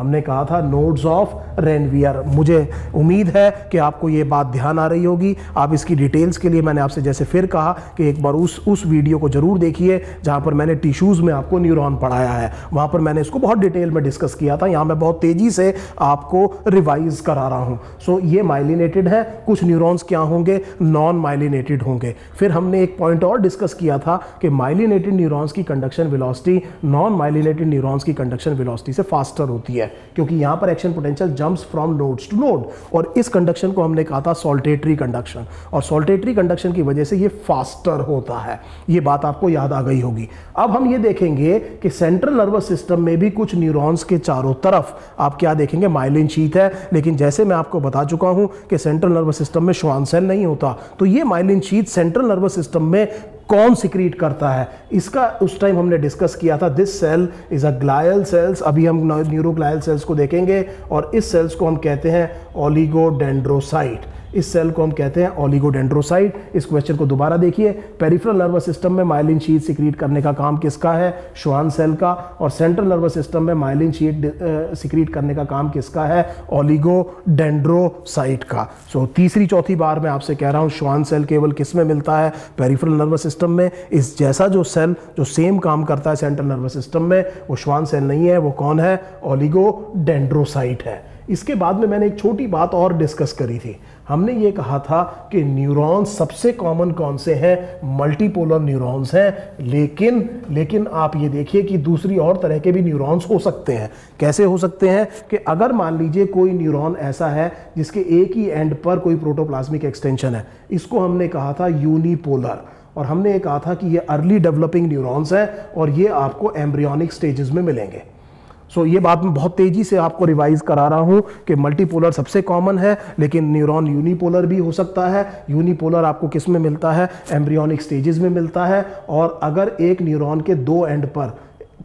Speaker 1: हमने कहा था नोड्स ऑफ रेनवियर। मुझे उम्मीद है कि आपको ये बात ध्यान आ रही होगी। आप इसकी डिटेल्स के लिए मैंने आपसे जैसे फिर कहा कि एक बार उस वीडियो को जरूर देखिए जहां पर मैंने टिश्यूज़ में आपको न्यूरॉन पढ़ाया है, वहां पर मैंने इसको बहुत डिटेल में डिस्कस किया था। यहाँ मैं बहुत तेज़ी से आपको रिवाइज करा रहा हूँ। सो ये माइलिनेटेड है, कुछ न्यूरॉन्स क्या होंगे, नॉन माइलिनेटेड होंगे। फिर हमने एक पॉइंट और डिस्कस किया था कि माइलिनेटेड न्यूरॉन्स की conduction velocity non myelinated neurons की कंडक्शन वेलोसिटी से फास्टर होती है, क्योंकि यहाँ पर action potential jumps from nodes to node. और इस कंडक्शन को हमने कहा था सॉल्टेटरी कंडक्शन, और सॉल्टेटरी कंडक्शन की वजह से ये फास्टर होता है। ये बात आपको याद आ गई होगी। अब हम ये देखेंगे कि सेंट्रल नर्वस सिस्टम में भी कुछ न्यूरॉन्स के चारों तरफ आप क्या देखेंगे, माइलिन शीथ है। लेकिन जैसे मैं आपको बता चुका हूं कि सेंट्रल नर्वस सिस्टम में श्वान सेल नहीं होता, तो ये myelin sheath central nervous system में कौन सिक्रीट करता है, इसका उस टाइम हमने डिस्कस किया था। This cell is a glial cells. अभी हम न्यूरोग्लायल सेल्स को देखेंगे, और इस सेल्स को हम कहते हैं ओलिगोडेंड्रोसाइट। इस सेल को हम कहते हैं ओलिगोडेंड्रोसाइट। इस क्वेश्चन को दोबारा देखिए। पेरिफेरल नर्वस सिस्टम में माइलिन शीथ सिक्रीट करने का काम किसका है, श्वान सेल का। और सेंट्रल नर्वस सिस्टम में माइलिन शीथ सिक्रीट करने का काम किसका है, ओलिगोडेंड्रोसाइट का। सो तीसरी चौथी बार मैं आपसे कह रहा हूं, श्वान सेल केवल किस में मिलता है, पेरिफेरल नर्वस सिस्टम में। इस जैसा जो सेल जो सेम काम करता है सेंट्रल नर्वस सिस्टम में, वो श्वान सेल नहीं है, वो कौन है, ओलिगोडेंड्रोसाइट है। इसके बाद में मैंने एक छोटी बात और डिस्कस करी थी। हमने ये कहा था कि न्यूरॉन्स सबसे कॉमन कौन से हैं, मल्टीपोलर न्यूरॉन्स हैं। लेकिन आप ये देखिए कि दूसरी और तरह के भी न्यूरॉन्स हो सकते हैं। कैसे हो सकते हैं कि अगर मान लीजिए कोई न्यूरॉन ऐसा है जिसके एक ही एंड पर कोई प्रोटोप्लाज्मिक एक्सटेंशन है, इसको हमने कहा था यूनिपोलर। और हमने ये कहा था कि ये अर्ली डेवलपिंग न्यूरॉन्स हैं और ये आपको एम्ब्रियोनिक स्टेजेस में मिलेंगे। सो ये बात मैं बहुत तेजी से आपको रिवाइज करा रहा हूं कि मल्टीपोलर सबसे कॉमन है, लेकिन न्यूरॉन यूनिपोलर भी हो सकता है। यूनिपोलर आपको किस में मिलता है, एम्ब्रियोनिक स्टेजेस में मिलता है। और अगर एक न्यूरॉन के दो एंड पर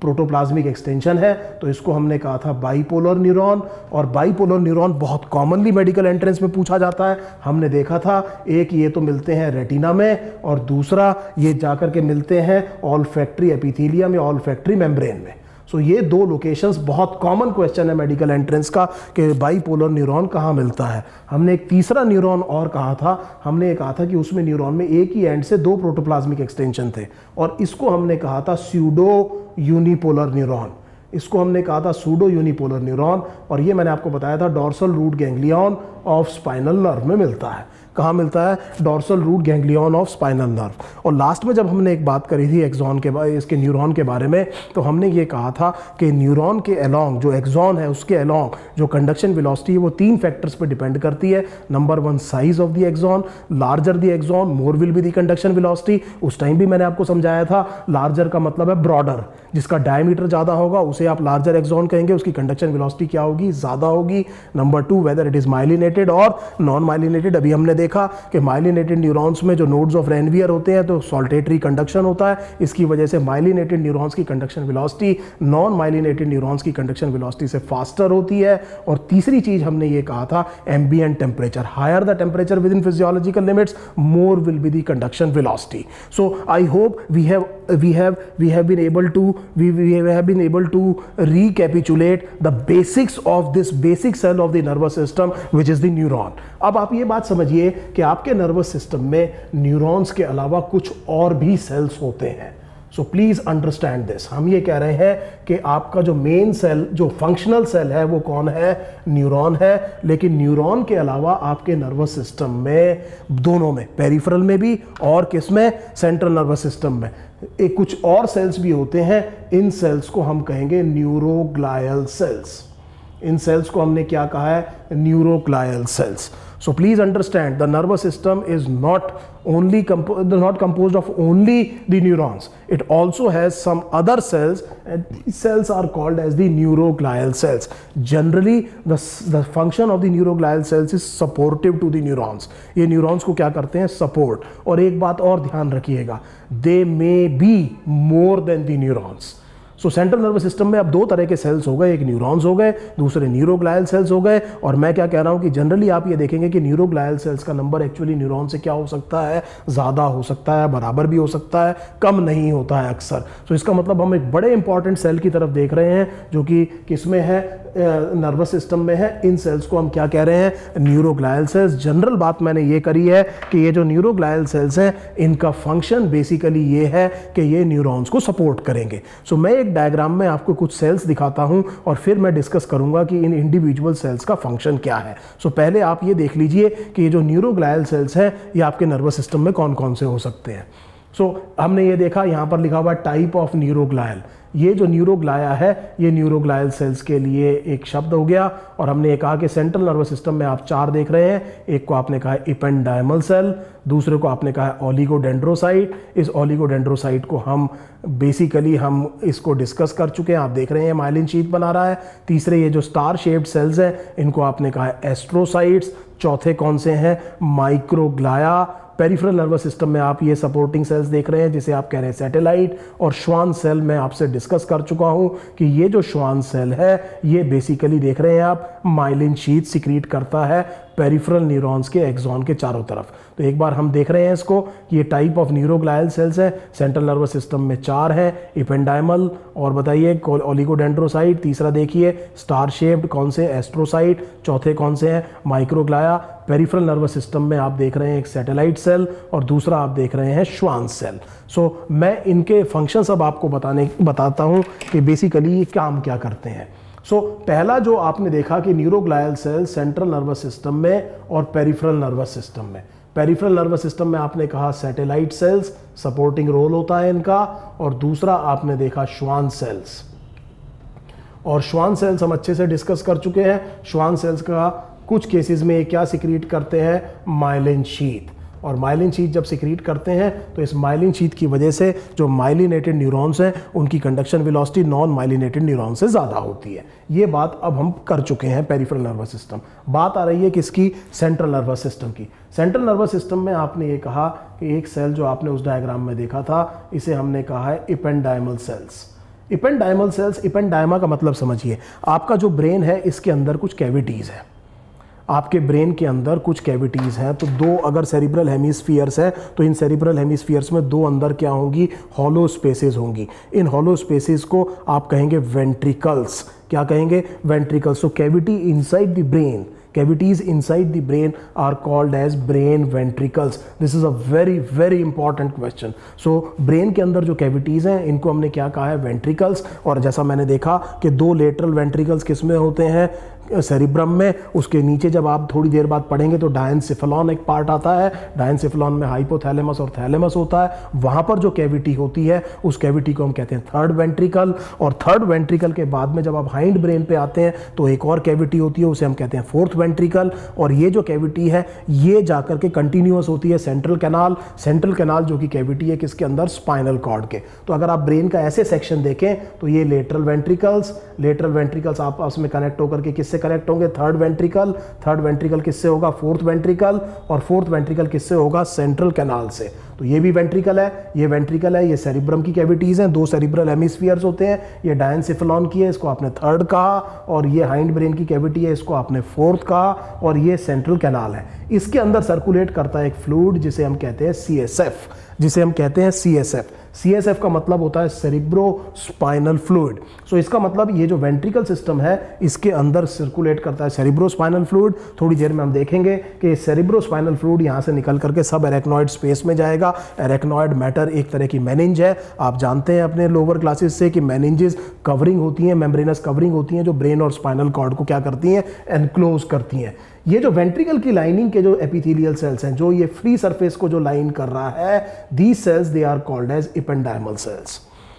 Speaker 1: प्रोटोप्लाज्मिक एक्सटेंशन है तो इसको हमने कहा था बाइपोलर न्यूरॉन। और बाइपोलर न्यूरॉन बहुत कॉमनली मेडिकल एंट्रेंस में पूछा जाता है। हमने देखा था एक ये तो मिलते हैं रेटिना में, और दूसरा ये जाकर के मिलते हैं ऑल्फैक्टरी एपिथेलियम या ऑल्फैक्टरी मेम्ब्रेन में। सो ये दो लोकेशंस बहुत कॉमन क्वेश्चन है मेडिकल एंट्रेंस का कि बाइपोलर न्यूरॉन कहाँ मिलता है। हमने एक तीसरा न्यूरॉन और कहा था। हमने कहा था कि उसमें न्यूरॉन में एक ही एंड से दो प्रोटोप्लाज्मिक एक्सटेंशन थे, और इसको हमने कहा था स्यूडो यूनिपोलर न्यूरॉन। इसको हमने कहा था सूडो यूनिपोलर न्यूरॉन। और ये मैंने आपको बताया था dorsal root ganglion of spinal nerve में मिलता है। कहाँ मिलता है, dorsal root ganglion of spinal nerve. और लास्ट में जब हमने एक बात करी थी एक्सॉन के इसके न्यूरॉन के बारे में, तो हमने ये कहा था कि न्यूरॉन के अलोंग जो एक्सॉन है उसके अलोंग जो कंडक्शन वेलोसिटी है वो तीन फैक्टर्स पर डिपेंड करती है। Number one, size of the axon. Larger the axon more will be the conduction velocity. उस टाइम भी मैंने आपको समझाया था लार्जर का मतलब है ब्रॉडर, जिसका डायमीटर ज़्यादा होगा उसे आप लार्जर एक्सॉन कहेंगे, उसकी कंडक्शन वेलोसिटी क्या होगी, ज़्यादा होगी। Number two, whether it is myelinated और नॉन माइलिनेटेड। अभी हमने देखा कि माइलिनेटेड न्यूरॉन्स में जो नोड्स ऑफ रेनवियर होते हैं तो सॉल्टेटरी कंडक्शन होता है, इसकी वजह से माइलिनेटेड न्यूरॉन्स की conduction velocity non myelinated neurons की कंडक्शन वेलोसिटी से फास्टर होती है। और तीसरी चीज हमने ये कहा था ambient temperature, higher the temperature within physiological limits more will be the conduction velocity. So I hope we have been able to recapitulate the basics of this basic cell of the nervous system which is the neuron। अब आप ये बात समझिए कि आपके नर्वस सिस्टम में न्यूरॉन्स के अलावा कुछ और भी सेल्स होते हैं। So please understand this. हम ये कह रहे हैं कि आपका जो मेन सेल जो फंक्शनल सेल है वो कौन है, न्यूरॉन है। लेकिन न्यूरॉन के अलावा आपके नर्वस सिस्टम में दोनों में, पेरिफेरल में भी और किस में, सेंट्रल नर्वस सिस्टम में एक कुछ और सेल्स भी होते हैं। इन सेल्स को हम कहेंगे न्यूरोग्लायल सेल्स। इन सेल्स को हमने क्या कहा है, neuroglial cells. So please understand the nervous system is not composed of only the neurons. It also has some other cells, and these cells are called as the neuroglial cells. Generally the function of the neuroglial cells is supportive to the neurons. ये neurons को क्या करते हैं, support। और एक बात और ध्यान रखिएगा, they may be more than the neurons। So central nervous system में अब दो तरह के सेल्स हो गए, एक न्यूरॉन्स हो गए, दूसरे न्यूरोग्लायल सेल्स हो गए। और मैं क्या कह रहा हूँ कि जनरली आप ये देखेंगे कि न्यूरोग्लायल सेल्स का नंबर एक्चुअली न्यूरॉन से क्या हो सकता है, ज़्यादा हो सकता है, बराबर भी हो सकता है, कम नहीं होता है अक्सर। सो इसका मतलब हम एक बड़े इंपॉर्टेंट सेल की तरफ देख रहे हैं जो कि किसमें है, नर्वस सिस्टम में है। इन सेल्स को हम क्या कह रहे हैं, न्यूरोग्लायल सेल्स। जनरल बात मैंने ये करी है कि ये जो न्यूरोग्लायल सेल्स हैं इनका फंक्शन बेसिकली ये है कि ये न्यूरॉन्स को सपोर्ट करेंगे। सो मैं एक डायग्राम में आपको कुछ सेल्स दिखाता हूं और फिर मैं डिस्कस करूंगा कि इन इंडिविजुअल सेल्स का फंक्शन क्या है। सो पहले आप ये देख लीजिए कि ये जो न्यूरोग्लायल सेल्स हैं ये आपके नर्वस सिस्टम में कौन कौन से हो सकते हैं। सो हमने ये देखा, यहाँ पर लिखा हुआ टाइप ऑफ न्यूरोग्लायल। ये जो न्यूरोग्लाया है ये न्यूरोग्लायल सेल्स के लिए एक शब्द हो गया। और हमने ये कहा कि सेंट्रल नर्वस सिस्टम में आप चार देख रहे हैं, एक को आपने कहा है इपेंडाइमल सेल, दूसरे को आपने कहा है ओलिगोडेंड्रोसाइट। इस ओलिगोडेंड्रोसाइट को हम बेसिकली हम इसको डिस्कस कर चुके हैं, आप देख रहे हैं माइलिन शीथ बना रहा है। तीसरे ये जो स्टार शेप्ड सेल्स हैं इनको आपने कहा है एस्ट्रोसाइट्स। चौथे कौन से हैं, माइक्रोग्लाया। पेरिफेरल नर्वस सिस्टम में आप ये सपोर्टिंग सेल्स देख रहे हैं जिसे आप कह रहे हैं सैटेलाइट। और श्वान सेल मैं आपसे डिस्कस कर चुका हूं कि ये जो श्वान सेल है ये बेसिकली देख रहे हैं आप माइलिन शीथ सिक्रीट करता है पेरिफेरल न्यूरॉन्स के एक्सॉन के चारों तरफ। तो एक बार हम देख रहे हैं इसको कि ये टाइप ऑफ न्यूरोग्लायल सेल्स है, सेंट्रल नर्वस सिस्टम में चार है, इपेंडाइमल और बताइए ओलिगोडेंड्रोसाइट, तीसरा देखिए स्टार शेप्ड कौन से, एस्ट्रोसाइट, चौथे कौन से हैं, माइक्रोग्लाया। पेरिफेरल नर्वस सिस्टम में आप देख रहे हैं एक सैटेलाइट सेल और दूसरा आप देख रहे हैं श्वान सेल। सो मैं इनके फंक्शंस अब आपको बताता हूँ कि बेसिकली ये काम क्या करते हैं। सो पहला जो आपने देखा कि neuroglial cell central nervous system में और पेरिफेरल नर्वस सिस्टम में। पेरिफेरल नर्वस सिस्टम में आपने कहा सैटेलाइट सेल्स, सपोर्टिंग रोल होता है इनका। और दूसरा आपने देखा श्वान सेल्स। और श्वान सेल्स हम अच्छे से डिस्कस कर चुके हैं। श्वान सेल्स का कुछ केसेस में क्या सिक्रीट करते हैं, माइलिन शीथ। और माइलिन शीथ जब सिक्रीट करते हैं तो इस माइलिन शीथ की वजह से जो माइलिनेटेड न्यूरॉन्स हैं उनकी conduction velocity non myelinated neuron से ज़्यादा होती है। ये बात अब हम कर चुके हैं पेरिफेरल नर्वस सिस्टम। बात आ रही है किसकी, सेंट्रल नर्वस सिस्टम की। सेंट्रल नर्वस सिस्टम में आपने ये कहा कि एक सेल जो आपने उस डायग्राम में देखा था इसे हमने कहा है इपेंडाइमल सेल्स। इपेंडाइमल सेल्स, इपेंडाइमा का मतलब समझिए, आपका जो ब्रेन है इसके अंदर कुछ कैविटीज़ है। आपके ब्रेन के अंदर कुछ कैविटीज़ हैं। तो दो अगर सेरिब्रल हेमिस्फीयर्स है तो इन सेरिब्रल हेमिस्फीयर्स में दो अंदर क्या होंगी, हॉलो स्पेसेस होंगी। इन हॉलो स्पेसेस को आप कहेंगे वेंट्रिकल्स। क्या कहेंगे, ventricles. So cavity inside the brain, cavities inside the brain are called as brain ventricles. This is a very very important question. So brain के अंदर जो cavities हैं इनको हमने क्या कहा है, ventricles। और जैसा मैंने देखा कि दो lateral ventricles किस में होते हैं, सेरिब्रम में। उसके नीचे जब आप थोड़ी देर बाद पढ़ेंगे तो डायनसेफेलॉन एक पार्ट आता है। डायनसेफेलॉन में हाइपोथैलेमस और थैलेमस होता है। वहाँ पर जो कैविटी होती है उस कैविटी को हम कहते हैं थर्ड वेंट्रिकल। और थर्ड वेंट्रिकल के बाद में जब आप हाइंड ब्रेन पे आते हैं तो एक और कैविटी होती है, उसे हम कहते हैं फोर्थ वेंट्रिकल। और ये जो कैविटी है ये जाकर के कंटिन्यूअस होती है सेंट्रल कैनाल। सेंट्रल कैनाल जो कि कैविटी है किसके अंदर, स्पाइनल कॉर्ड के। तो अगर आप ब्रेन का ऐसे सेक्शन देखें तो ये लेटरल वेंट्रिकल्स आपस में कनेक्ट होकर के किससे कनेक्ट होंगे, थर्ड वेंट्रिकल। थर्ड वेंट्रिकल किससे होगा, फोर्थ वेंट्रिकल। और फोर्थ वेंट्रिकल किससे होगा, सेंट्रल कैनाल से। तो ये भी वेंट्रिकल है, ये वेंट्रिकल है, ये सेरिब्रम की कैविटीज हैं। दो सेरिब्रल हेमिस्फीयर्स होते हैं, ये डायनसेफेलॉन की है, इसको आपने थर्ड कहा। और ये हाइंड ब्रेन की कैविटी है, इसको आपने फोर्थ कहा। और ये सेंट्रल कैनाल है। इसके अंदर सर्कुलेट करता है एक फ्लूइड जिसे हम कहते हैं CSF, जिसे हम कहते हैं CSF। CSF का मतलब होता है सेरिब्रो स्पाइनल फ्लूइड। सो इसका मतलब ये जो वेंट्रिकल सिस्टम है इसके अंदर सर्कुलेट करता है सेरिब्रो स्पाइनल फ्लूइड। थोड़ी देर में हम देखेंगे कि सेरिब्रो स्पाइनल फ्लूइड यहाँ से निकल करके सब एरेक्नॉइड स्पेस में जाएगा। एरेक्नॉइड मैटर एक तरह की मेनिंज है। आप जानते हैं अपने लोअर क्लासेस से कि मेनिंजेस कवरिंग होती हैं, मेम्ब्रेनस कवरिंग होती हैं जो ब्रेन और स्पाइनल कॉर्ड को क्या करती हैं, एनक्लोज करती हैं। ये जो वेंट्रिकल की लाइनिंग के जो एपिथेलियल सेल्स हैं, जो ये फ्री सरफेस को जो लाइन कर रहा है, these cells they are called as ependymal cells.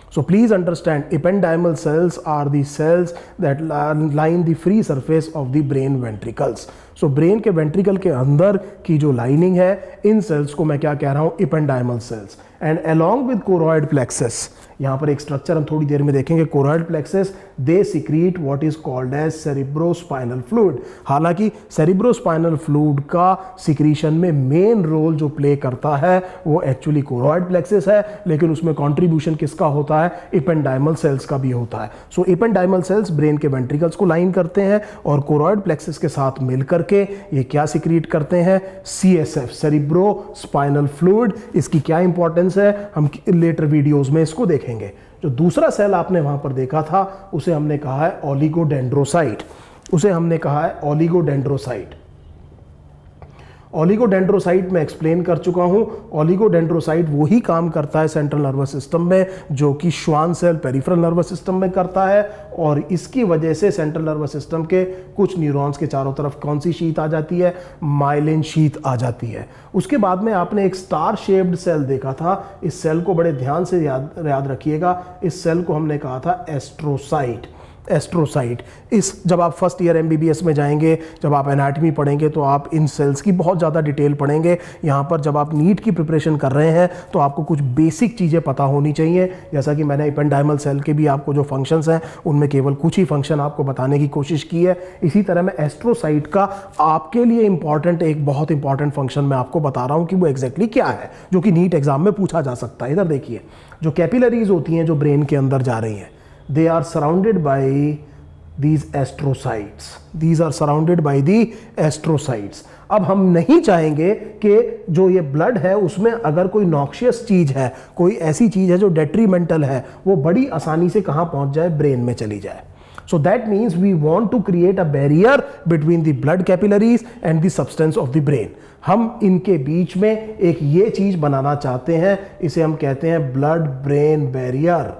Speaker 1: So please understand, ependymal cells are the cells that line the free surface of the brain ventricles. So brain के वेंट्रिकल के अंदर की जो लाइनिंग है, इन सेल्स को मैं क्या कह रहा हूं, ependymal cells. And along with choroid plexus, यहां पर एक स्ट्रक्चर हम थोड़ी देर में देखेंगे, choroid plexus, they secrete what is called as cerebrospinal fluid. हालांकि सेरिब्रोस्पाइनल फ्लूइड का सिक्रीशन में मेन रोल जो प्ले करता है वो एक्चुअली कोरॉइड प्लेक्सस है, लेकिन उसमें कंट्रीब्यूशन किसका होता है, इपेंडाइमल सेल्स का भी होता है। सो इपेंडाइमल सेल्स ब्रेन के वेंट्रिकल्स को लाइन करते हैं और कोरॉइड प्लेक्सस के साथ मिलकर के ये क्या सिक्रीट करते हैं, CSF, सेरिब्रोस्पाइनल फ्लूइड। इसकी क्या इंपॉर्टेंस है हम लेटर वीडियोस में इसको देखेंगे। जो दूसरा सेल आपने वहां पर देखा था उसे हमने कहा है ओलिगोडेंड्रोसाइट, उसे हमने कहा है ओलिगोडेंड्रोसाइट। ओलिगोडेंड्रोसाइट मैं एक्सप्लेन कर चुका हूं। ओलिगोडेंड्रोसाइट वही काम करता है सेंट्रल नर्वस सिस्टम में जो कि Schwann cell peripheral nervous system में करता है, और इसकी वजह से सेंट्रल नर्वस सिस्टम के कुछ न्यूरॉन्स के चारों तरफ कौन सी शीथ आ जाती है, माइलिन शीथ आ जाती है। उसके बाद में आपने एक स्टार शेप्ड सेल देखा था, इस सेल को बड़े ध्यान से याद रखिएगा, इस सेल को हमने कहा था एस्ट्रोसाइट। एस्ट्रोसाइट, इस जब आप फर्स्ट ईयर MBBS में जाएंगे, जब आप एनाटमी पढ़ेंगे तो आप इन सेल्स की बहुत ज़्यादा डिटेल पढ़ेंगे। यहाँ पर जब आप नीट की प्रिपरेशन कर रहे हैं तो आपको कुछ बेसिक चीज़ें पता होनी चाहिए, जैसा कि मैंने इपेंडाइमल सेल के भी आपको जो फंक्शंस हैं उनमें केवल कुछ ही फंक्शन आपको बताने की कोशिश की है। इसी तरह मैं एस्ट्रोसाइट का आपके लिए इंपॉर्टेंट एक बहुत इंपॉर्टेंट फंक्शन मैं आपको बता रहा हूँ कि वो एग्जैक्टली क्या है, जो कि नीट एग्जाम में पूछा जा सकता है। इधर देखिए, जो कैपिलरीज होती हैं जो ब्रेन के अंदर जा रही हैं, they are surrounded by these astrocytes. These are surrounded by the astrocytes. अब हम नहीं चाहेंगे कि जो ये ब्लड है उसमें अगर कोई नॉक्शियस चीज है, कोई ऐसी चीज है जो डेट्रीमेंटल है, वो बड़ी आसानी से कहाँ पहुंच जाए, ब्रेन में चली जाए। So that means we want to create a barrier between the blood capillaries and the substance of the brain. हम इनके बीच में एक ये चीज बनाना चाहते हैं, इसे हम कहते हैं ब्लड ब्रेन बैरियर।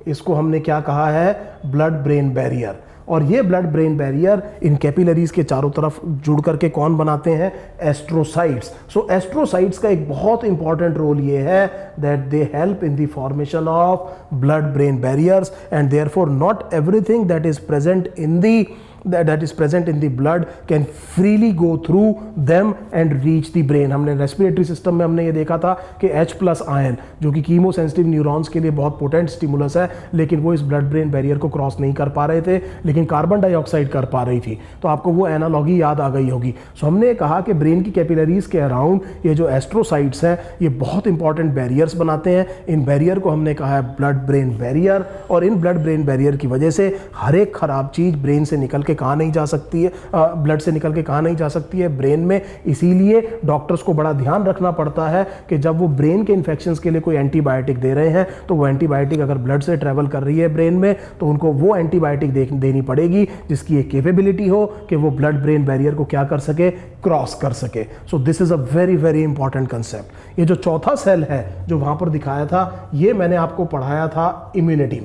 Speaker 1: इसको हमने क्या कहा है, ब्लड ब्रेन बैरियर। और ये ब्लड ब्रेन बैरियर इन कैपिलरीज के चारों तरफ जुड़ करके कौन बनाते हैं, एस्ट्रोसाइट्स। सो एस्ट्रोसाइट्स का एक बहुत इंपॉर्टेंट रोल ये है that they help in the formation of blood brain barriers, and therefore not everything that is present in the that is present in the blood can freely go through them and reach the brain. हमने रेस्पिरेटरी सिस्टम में हमने ये देखा था कि H+ आयन जो कि कीमो सेंसिटिव न्यूरॉन्स के लिए बहुत पोटेंट स्टिमुलस है, लेकिन वो इस ब्लड ब्रेन बैरियर को क्रॉस नहीं कर पा रहे थे, लेकिन कार्बन डाइऑक्साइड कर पा रही थी। तो आपको वो एनालॉगी याद आ गई होगी। सो हमने कहा कि ब्रेन की कैपिलरीज के अराउंड ये जो एस्ट्रोसाइट्स हैं ये बहुत इंपॉर्टेंट बैरियर्स बनाते हैं। इन बैरियर को हमने कहा है ब्लड ब्रेन बैरियर, और इन ब्लड ब्रेन बैरियर की वजह से हर एक खराब चीज ब्रेन से निकल के कहाँ नहीं जा सकती है, ब्लड से निकल के कहाँ नहीं जा सकती है, ब्रेन में। इसीलिए डॉक्टर्स को बड़ा ध्यान रखना पड़ता है कि जब वो ब्रेन के इन्फेक्शंस के लिए कोई एंटीबायोटिक दे रहे हैं तो वो एंटीबायोटिक अगर ब्लड से ट्रेवल कर रही है ब्रेन में तो उनको वो एंटीबायोटिक देनी पड़ेगी जिसकी एक कैपेबिलिटी हो कि वो ब्लड ब्रेन बैरियर को क्या कर सके, क्रॉस कर सके। So this is a very very important concept. ये जो चौथा सेल है जो वहां पर दिखाया था, ये मैंने आपको पढ़ाया था इम्यूनिटी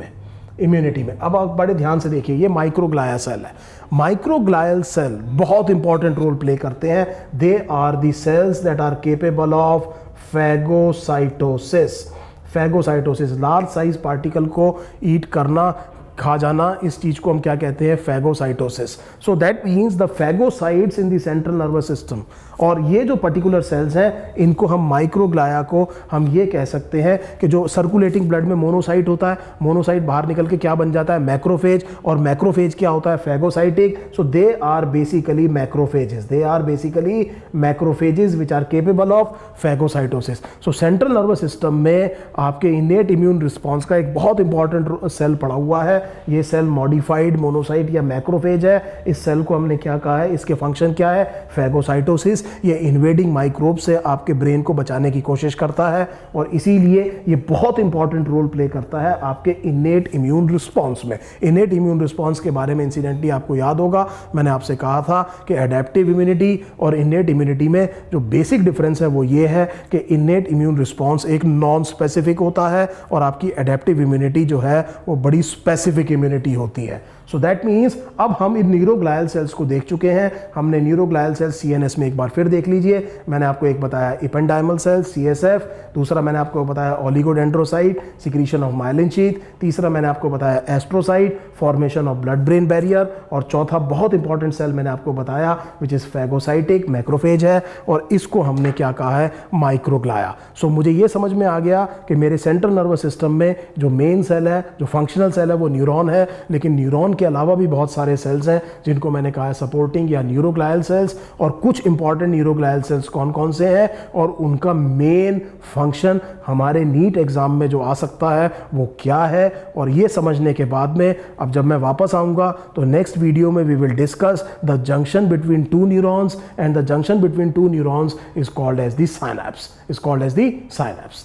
Speaker 1: में। अब आप बड़े ध्यान से देखिए, ये माइक्रोग्लाया सेल है। माइक्रोग्लायल सेल बहुत इंपॉर्टेंट रोल प्ले करते हैं। They are the cells that are capable of phagocytosis. Phagocytosis, large size particle को ईट करना, खा जाना, इस चीज को हम क्या कहते हैं, phagocytosis. So that means the phagocytes in the central nervous system. और ये जो पर्टिकुलर सेल्स हैं इनको हम माइक्रोग्लाया को हम ये कह सकते हैं कि जो सर्कुलेटिंग ब्लड में मोनोसाइट होता है, मोनोसाइट बाहर निकल के क्या बन जाता है, मैक्रोफेज, और मैक्रोफेज क्या होता है, phagocytic. So they are basically macrophages, they are basically macrophages which are capable of phagocytosis. So central nervous system में आपके इनेट इम्यून रिस्पॉन्स का एक बहुत इंपॉर्टेंट सेल पड़ा हुआ है। ये सेल मॉडिफाइड मोनोसाइट या मैक्रोफेज है। इस सेल को हमने क्या कहा है, इसके फंक्शन क्या है, फैगोसाइटोसिस। ये इन्वेडिंग माइक्रोब से आपके ब्रेन को बचाने की कोशिश करता है, और इसीलिए ये बहुत इंपॉर्टेंट रोल प्ले करता है आपके इनेट इम्यून रिस्पॉन्स में। इनेट इम्यून रिस्पॉन्स के बारे में इंसिडेंटली आपको याद होगा, मैंने आपसे कहा था कि एडेप्टिव इम्यूनिटी और इनेट इम्यूनिटी में जो बेसिक डिफरेंस है वो ये है कि इनेट इम्यून रिस्पॉन्स एक नॉन स्पेसिफिक होता है और आपकी एडेप्टिव इम्यूनिटी जो है वो बड़ी स्पेसिफिक इम्यूनिटी होती है। सो दैट मीन्स अब हम इन न्यूरोग्लायल सेल्स को देख चुके हैं। हमने न्यूरोग्लायल सेल्स सीएनएस में एक बार फिर देख लीजिए। मैंने आपको एक बताया इपेंडाइमल सेल्स सीएसएफ, दूसरा मैंने आपको बताया oligodendrocyte secretion of myelin sheath, तीसरा मैंने आपको बताया astrocyte formation of blood brain barrier, और चौथा बहुत इंपॉर्टेंट सेल मैंने आपको बताया विच इज फैगोसाइटिक मैक्रोफेज है, और इसको हमने क्या कहा है, माइक्रोग्लाया। सो मुझे ये समझ में आ गया कि मेरे सेंट्रल नर्वस सिस्टम में जो मेन सेल है, जो फंक्शनल सेल है, वो न्यूरॉन है, लेकिन न्यूरॉन के अलावा भी बहुत सारे सेल्स हैं जिनको मैंने कहा है सपोर्टिंग या न्यूरोग्लायल सेल्स। और कुछ इंपॉर्टेंट न्यूरोग्लायल सेल्स कौन कौन से हैं और उनका मेन फंक्शन हमारे नीट एग्जाम में जो आ सकता है वो क्या है। और ये समझने के बाद में अब जब मैं वापस आऊंगा तो नेक्स्ट वीडियो में we will discuss the junction between two neurons, and the junction between two neurons is called as the synapse,